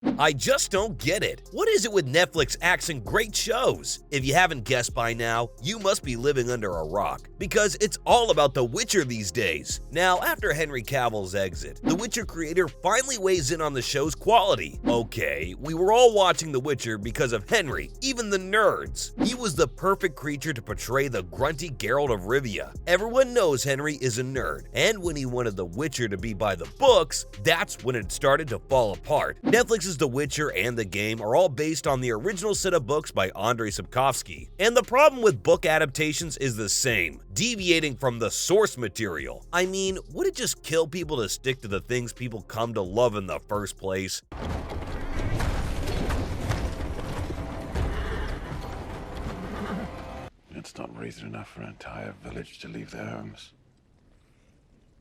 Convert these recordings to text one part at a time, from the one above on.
I just don't get it. What is it with Netflix axing great shows? If you haven't guessed by now, you must be living under a rock, because it's all about The Witcher these days. Now, after Henry Cavill's exit, The Witcher creator finally weighs in on the show's quality. Okay, we were all watching The Witcher because of Henry, even the nerds. He was the perfect creature to portray the grunty Geralt of Rivia. Everyone knows Henry is a nerd, and when he wanted The Witcher to be by the books, that's when it started to fall apart. Netflix's The Witcher and the game are all based on the original set of books by Andrei Sapkowski, and the problem with book adaptations is the same, deviating from the source material. I mean, would it just kill people to stick to the things people come to love in the first place? It's not reason enough for an entire village to leave their homes.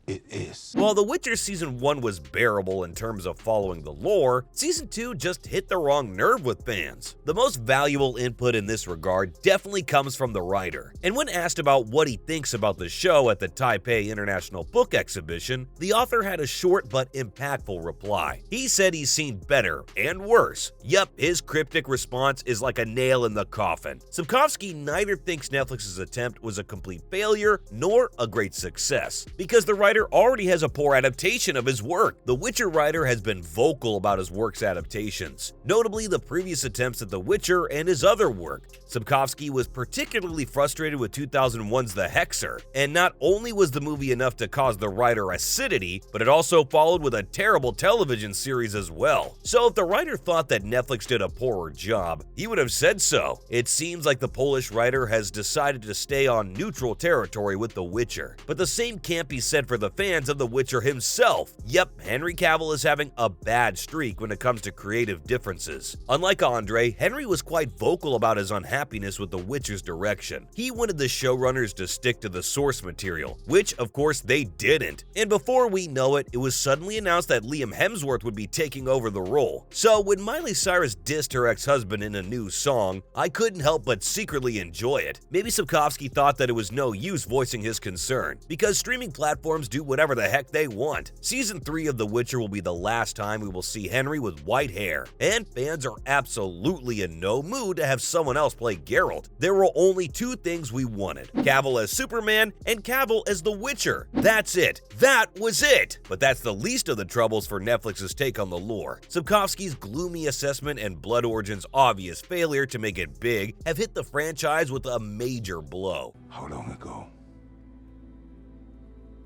It is. While The Witcher Season 1 was bearable in terms of following the lore, Season 2 just hit the wrong nerve with fans. The most valuable input in this regard definitely comes from the writer, and when asked about what he thinks about the show at the Taipei International Book Exhibition, the author had a short but impactful reply. He said he's seen better and worse. Yup, his cryptic response is like a nail in the coffin. Sapkowski neither thinks Netflix's attempt was a complete failure nor a great success, because the writer already has a poor adaptation of his work. The Witcher writer has been vocal about his work's adaptations, notably the previous attempts at The Witcher and his other work. Sapkowski was particularly frustrated with 2001's The Hexer, and not only was the movie enough to cause the writer acidity, but it also followed with a terrible television series as well. So if the writer thought that Netflix did a poorer job, he would have said so. It seems like the Polish writer has decided to stay on neutral territory with The Witcher, but the same can't be said for the fans of The Witcher himself. Yep, Henry Cavill is having a bad streak when it comes to creative differences. Unlike Andre, Henry was quite vocal about his unhappiness with The Witcher's direction. He wanted the showrunners to stick to the source material, which of course they didn't. And before we know it, it was suddenly announced that Liam Hemsworth would be taking over the role. So when Miley Cyrus dissed her ex-husband in a new song, I couldn't help but secretly enjoy it. Maybe Sapkowski thought that it was no use voicing his concern, because streaming platforms do whatever the heck they want. Season 3 of The Witcher will be the last time we will see Henry with white hair, and fans are absolutely in no mood to have someone else play Geralt. There were only two things we wanted: Cavill as Superman and Cavill as The Witcher. That's it. That was it. But that's the least of the troubles for Netflix's take on the lore. Sapkowski's gloomy assessment and Blood Origin's obvious failure to make it big have hit the franchise with a major blow. How long ago?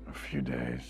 A few days.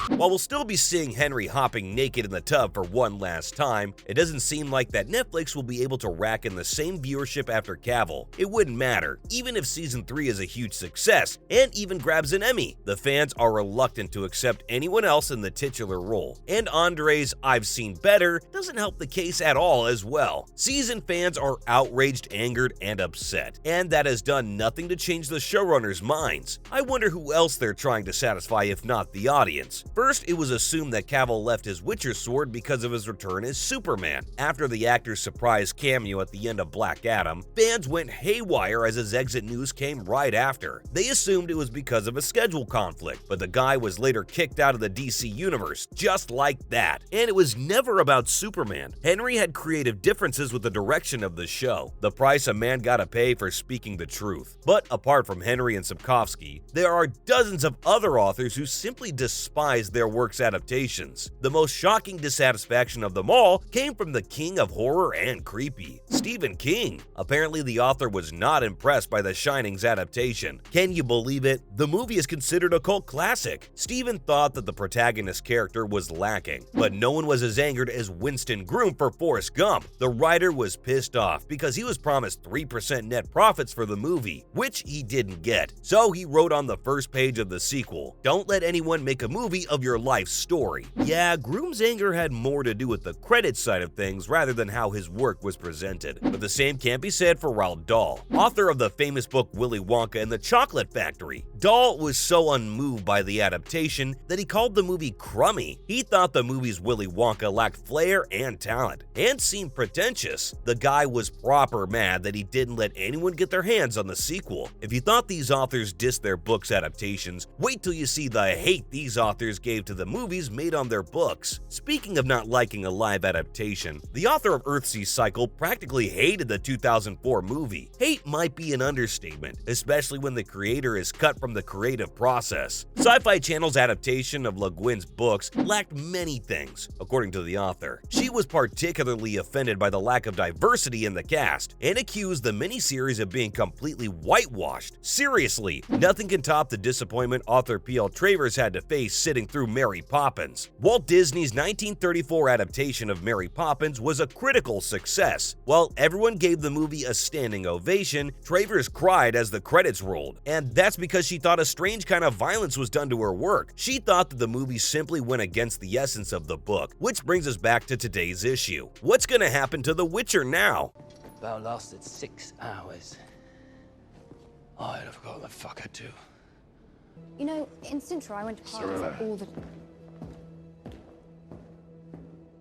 While we'll still be seeing Henry hopping naked in the tub for one last time, it doesn't seem like that Netflix will be able to rack in the same viewership after Cavill. It wouldn't matter, even if Season 3 is a huge success and even grabs an Emmy. The fans are reluctant to accept anyone else in the titular role, and Andre's "I've seen better" doesn't help the case at all as well. Season fans are outraged, angered, and upset, and that has done nothing to change the showrunners' minds. I wonder who else they're trying to satisfy if not the audience. First, it was assumed that Cavill left his Witcher sword because of his return as Superman. After the actor's surprise cameo at the end of Black Adam, fans went haywire as his exit news came right after. They assumed it was because of a schedule conflict, but the guy was later kicked out of the DC universe, just like that. And it was never about Superman. Henry had creative differences with the direction of the show, the price a man gotta pay for speaking the truth. But apart from Henry and Sapkowski, there are dozens of other authors who simply despise their work's adaptations. The most shocking dissatisfaction of them all came from the king of horror and creepy, Stephen King. Apparently, the author was not impressed by The Shining's adaptation. Can you believe it? The movie is considered a cult classic. Stephen thought that the protagonist character was lacking, but no one was as angered as Winston Groom for Forrest Gump. The writer was pissed off because he was promised 3% net profits for the movie, which he didn't get. So he wrote on the first page of the sequel, "Don't let anyone make a movie of your life story." Yeah, Groom's anger had more to do with the credit side of things rather than how his work was presented. But the same can't be said for Roald Dahl, author of the famous book Willy Wonka and the Chocolate Factory. Dahl was so unmoved by the adaptation that he called the movie crummy. He thought the movie's Willy Wonka lacked flair and talent, and seemed pretentious. The guy was proper mad that he didn't let anyone get their hands on the sequel. If you thought these authors dissed their books' adaptations, wait till you see the hate these authors gave to the movies made on their books. Speaking of not liking a live adaptation, the author of Earthsea Cycle practically hated the 2004 movie. Hate might be an understatement, especially when the creator is cut from the creative process. Sci-Fi Channel's adaptation of Le Guin's books lacked many things, according to the author. She was particularly offended by the lack of diversity in the cast and accused the miniseries of being completely whitewashed. Seriously, nothing can top the disappointment author P.L. Travers had to face sitting through Mary Poppins. Walt Disney's 1934 adaptation of Mary Poppins was a critical success. While everyone gave the movie a standing ovation, Travers cried as the credits rolled, and that's because she thought a strange kind of violence was done to her work. She thought that the movie simply went against the essence of the book, which brings us back to today's issue. What's gonna happen to The Witcher now? About lasted 6 hours. I'd have got the fucker too. You know, in Sintra, I went to parties Cirilla. all the...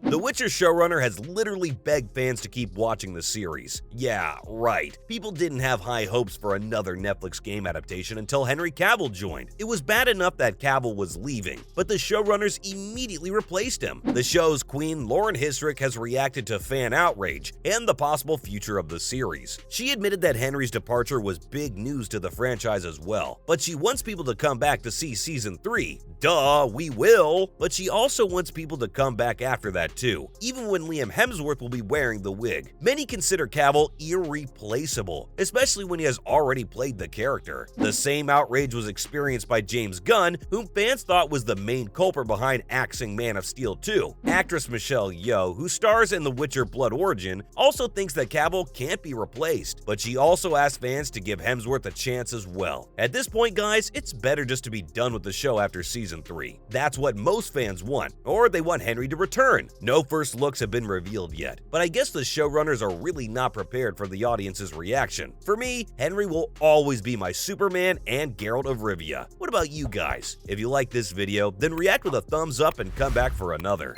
The Witcher showrunner has literally begged fans to keep watching the series. Yeah, right. People didn't have high hopes for another Netflix game adaptation until Henry Cavill joined. It was bad enough that Cavill was leaving, but the showrunners immediately replaced him. The show's queen, Lauren Hissrich, has reacted to fan outrage and the possible future of the series. She admitted that Henry's departure was big news to the franchise as well, but she wants people to come back to see Season 3. Duh, we will! But she also wants people to come back after that too, even when Liam Hemsworth will be wearing the wig. Many consider Cavill irreplaceable, especially when he has already played the character. The same outrage was experienced by James Gunn, whom fans thought was the main culprit behind axing Man of Steel 2. Actress Michelle Yeoh, who stars in The Witcher Blood Origin, also thinks that Cavill can't be replaced, but she also asked fans to give Hemsworth a chance as well. At this point, guys, it's better just to be done with the show after Season 3. That's what most fans want, or they want Henry to return. No first looks have been revealed yet, but I guess the showrunners are really not prepared for the audience's reaction. For me, Henry will always be my Superman and Geralt of Rivia. What about you guys? If you like this video, then react with a thumbs up and come back for another.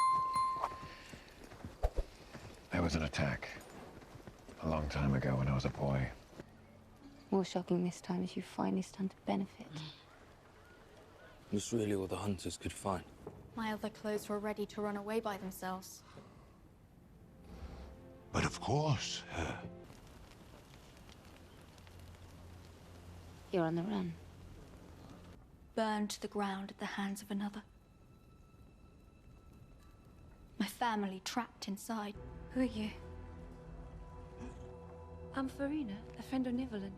There was an attack a long time ago when I was a boy. More shocking this time is you finally stand to benefit. It's really all the hunters could find. My other clothes were ready to run away by themselves. But of course, You're on the run. Burned to the ground at the hands of another. My family trapped inside. Who are you? I'm Farina, a friend of Nivelin.